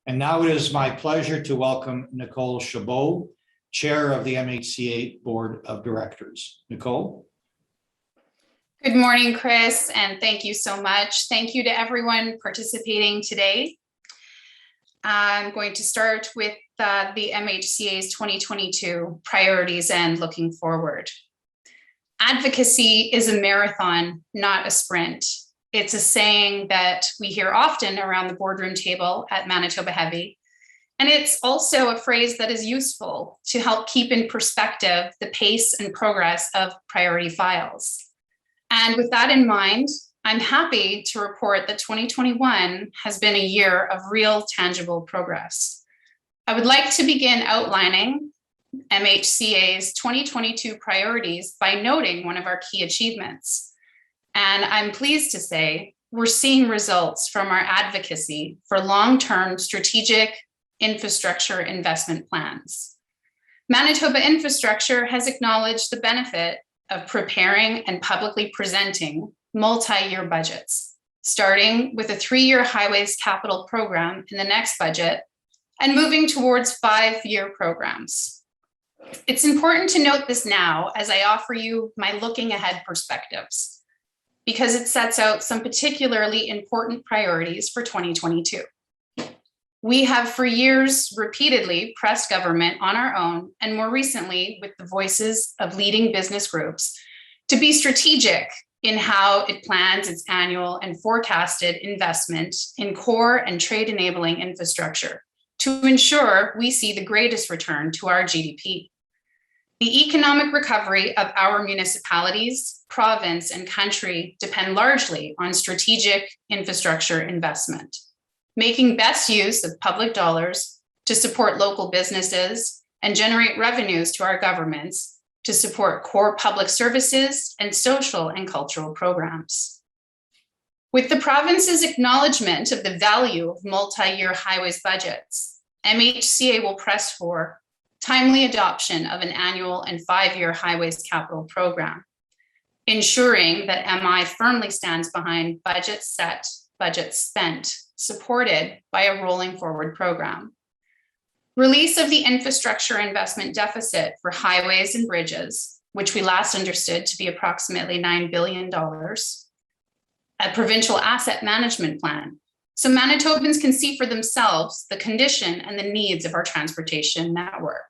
And now it is my pleasure to welcome Nicole Chabot, Chair of the MHCA Board of Directors. Nicole? Good morning, Chris, and thank you so much. Thank you to everyone participating today. I'm going to start with the MHCA's 2022 priorities and looking forward. Advocacy is a marathon, not a sprint. It's a saying that we hear often around the boardroom table at Manitoba Heavy. And it's also a phrase that is useful to help keep in perspective the pace and progress of priority files. And with that in mind, I'm happy to report that 2021 has been a year of real tangible progress. I would like to begin outlining MHCA's 2022 priorities by noting one of our key achievements. And I'm pleased to say we're seeing results from our advocacy for long-term strategic infrastructure investment plans. Manitoba Infrastructure has acknowledged the benefit of preparing and publicly presenting multi-year budgets, starting with a 3-year highways capital program in the next budget and moving towards 5-year programs. It's important to note this now as I offer you my looking ahead perspectives, because it sets out some particularly important priorities for 2022. We have for years repeatedly pressed government on our own, and more recently with the voices of leading business groups, to be strategic in how it plans its annual and forecasted investment in core and trade enabling infrastructure to ensure we see the greatest return to our GDP. The economic recovery of our municipalities, province, and country depend largely on strategic infrastructure investment, making best use of public dollars to support local businesses and generate revenues to our governments to support core public services and social and cultural programs. With the province's acknowledgement of the value of multi-year highways budgets, MHCA will press for timely adoption of an annual and 5-year highways capital program, ensuring that MI firmly stands behind budget set, budget spent, supported by a rolling forward program. Release of the infrastructure investment deficit for highways and bridges, which we last understood to be approximately $9 billion, a provincial asset management plan, so Manitobans can see for themselves the condition and the needs of our transportation network.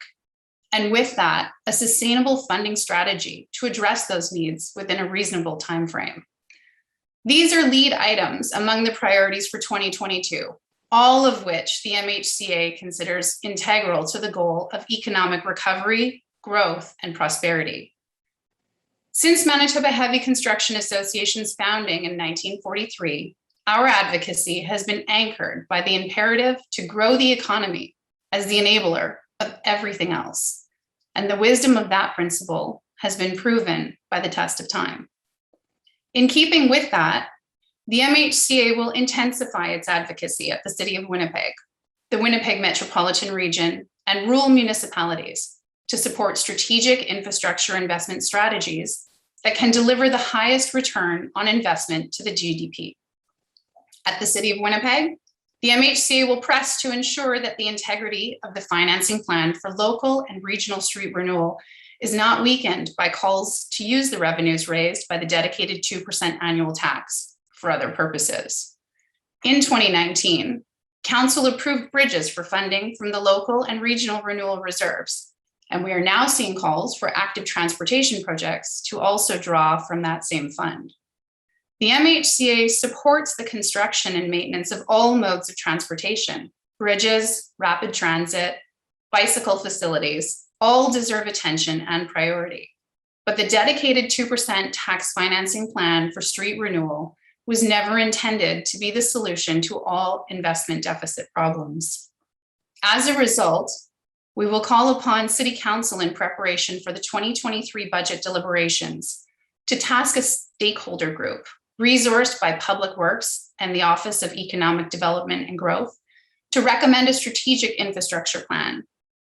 And with that, a sustainable funding strategy to address those needs within a reasonable timeframe. These are lead items among the priorities for 2022, all of which the MHCA considers integral to the goal of economic recovery, growth, and prosperity. Since Manitoba Heavy Construction Association's founding in 1943, our advocacy has been anchored by the imperative to grow the economy as the enabler of everything else. And the wisdom of that principle has been proven by the test of time. In keeping with that, the MHCA will intensify its advocacy at the City of Winnipeg, the Winnipeg Metropolitan Region, and rural municipalities to support strategic infrastructure investment strategies that can deliver the highest return on investment to the GDP. At the City of Winnipeg, the MHCA will press to ensure that the integrity of the financing plan for local and regional street renewal is not weakened by calls to use the revenues raised by the dedicated 2% annual tax for other purposes. In 2019, Council approved bridges for funding from the local and regional renewal reserves, and we are now seeing calls for active transportation projects to also draw from that same fund. The MHCA supports the construction and maintenance of all modes of transportation. Bridges, rapid transit, bicycle facilities, all deserve attention and priority. But the dedicated 2% tax financing plan for street renewal was never intended to be the solution to all investment deficit problems. As a result, we will call upon City Council in preparation for the 2023 budget deliberations to task a stakeholder group resourced by Public Works and the Office of Economic Development and Growth to recommend a strategic infrastructure plan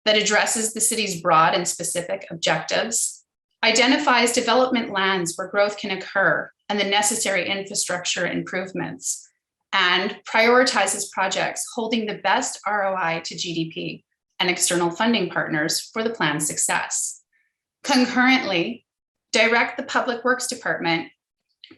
that addresses the city's broad and specific objectives, identifies development lands where growth can occur and the necessary infrastructure improvements, and prioritizes projects holding the best ROI to GDP and external funding partners for the plan's success. Concurrently, direct the Public Works Department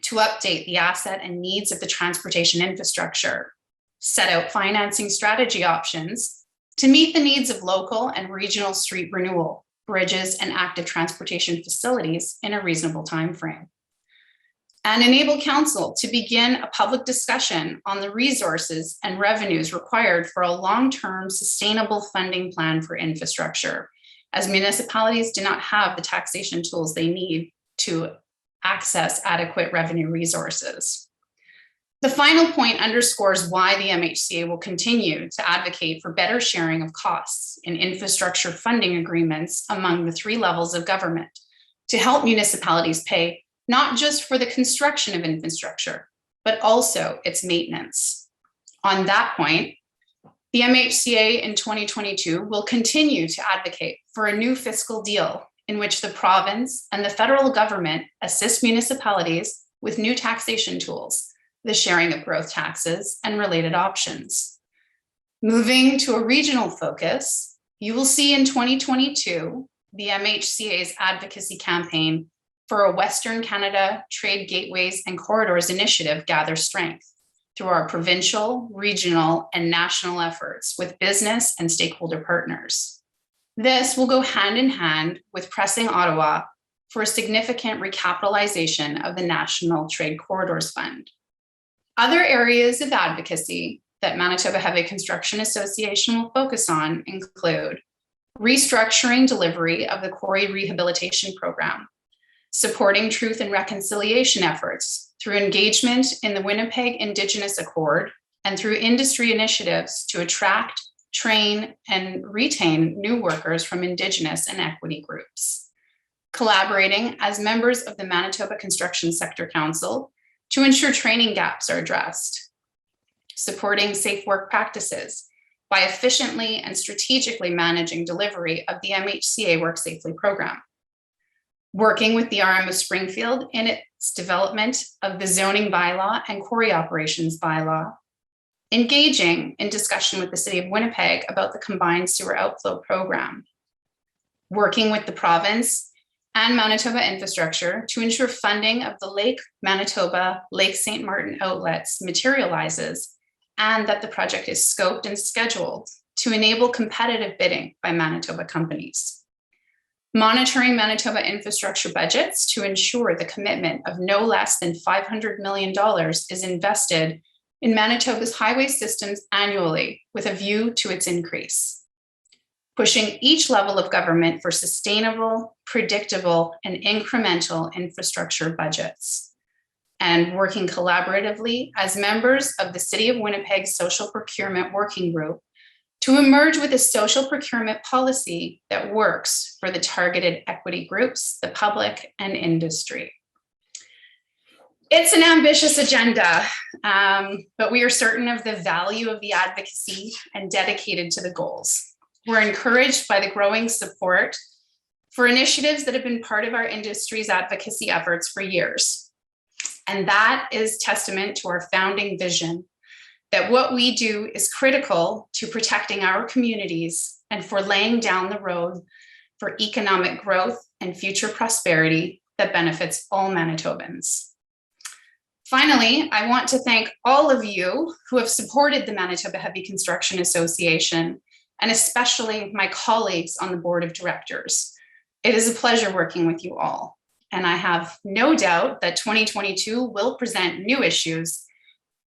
to update the asset and needs of the transportation infrastructure, set out financing strategy options to meet the needs of local and regional street renewal, bridges, and active transportation facilities in a reasonable timeframe, and enable council to begin a public discussion on the resources and revenues required for a long-term sustainable funding plan for infrastructure, as municipalities do not have the taxation tools they need to access adequate revenue resources. The final point underscores why the MHCA will continue to advocate for better sharing of costs in infrastructure funding agreements among the three levels of government to help municipalities pay not just for the construction of infrastructure, but also its maintenance. On that point, the MHCA in 2022 will continue to advocate for a new fiscal deal in which the province and the federal government assist municipalities with new taxation tools, the sharing of growth taxes, and related options. Moving to a regional focus, you will see in 2022 the MHCA's advocacy campaign for a Western Canada Trade Gateways and Corridors initiative gather strength through our provincial, regional, and national efforts with business and stakeholder partners. This will go hand in hand with pressing Ottawa for a significant recapitalization of the National Trade Corridors Fund. Other areas of advocacy that Manitoba Heavy Construction Association will focus on include restructuring delivery of the quarry rehabilitation program, supporting truth and reconciliation efforts through engagement in the Winnipeg Indigenous Accord and through industry initiatives to attract, train, and retain new workers from Indigenous and equity groups. Collaborating as members of the Manitoba Construction Sector Council to ensure training gaps are addressed. Supporting safe work practices by efficiently and strategically managing delivery of the MHCA Work Safely program. Working with the RM of Springfield in its development of the zoning bylaw and quarry operations bylaw. Engaging in discussion with the City of Winnipeg about the combined sewer outflow program. Working with the province and Manitoba Infrastructure to ensure funding of the Lake Manitoba, Lake St. Martin outlets materializes and that the project is scoped and scheduled to enable competitive bidding by Manitoba companies. Monitoring Manitoba infrastructure budgets to ensure the commitment of no less than $500 million is invested in Manitoba's highway systems annually with a view to its increase. Pushing each level of government for sustainable, predictable, and incremental infrastructure budgets. And working collaboratively as members of the City of Winnipeg Social Procurement Working Group to emerge with a social procurement policy that works for the targeted equity groups, the public, and industry. It's an ambitious agenda, but we are certain of the value of the advocacy and dedicated to the goals. We're encouraged by the growing support for initiatives that have been part of our industry's advocacy efforts for years. And that is testament to our founding vision that what we do is critical to protecting our communities and for laying down the road for economic growth and future prosperity that benefits all Manitobans. Finally, I want to thank all of you who have supported the Manitoba Heavy Construction Association, and especially my colleagues on the board of directors. It is a pleasure working with you all, and I have no doubt that 2022 will present new issues,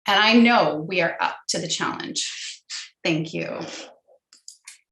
and I know we are up to the challenge. Thank you.